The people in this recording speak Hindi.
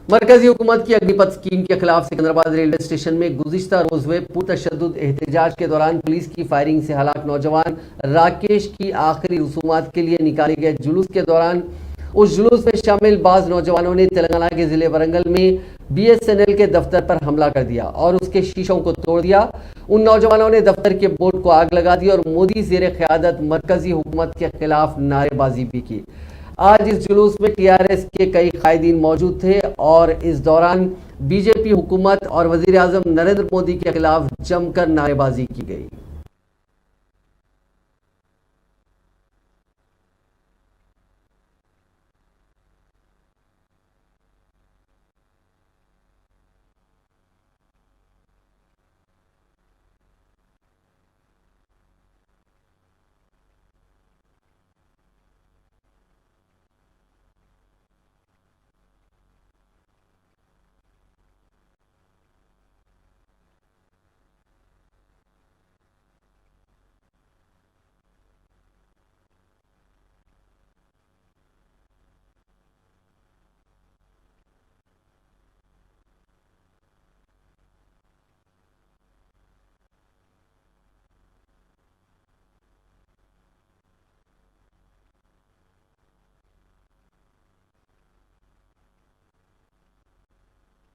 मरकजी हुकूमत की अग्निपथ स्कीम के खिलाफ सिकंदराबाद रेलवे स्टेशन में गुज़िश्ता रोज हुए पुरतशद्दुद एहतजाज के दौरान पुलिस की फायरिंग से हलाक नौजवान राकेश की आखिरी रसूमात के लिए निकाले गए जुलूस के दौरान उस जुलूस में शामिल बाज नौजवानों ने तेलंगाना के जिले वरंगल में BSNL के दफ्तर पर हमला कर दिया और उसके शीशों को तोड़ दिया। उन नौजवानों ने दफ्तर के बोर्ड को आग लगा दी और मोदी ज़ेरे क़यादत मरकजी हुकूमत के खिलाफ नारेबाजी भी की। आज इस जुलूस में TRS के कई कायदीन मौजूद थे और इस दौरान BJP हुकूमत और वज़ीर आज़म नरेंद्र मोदी के खिलाफ जमकर नारेबाजी की गई।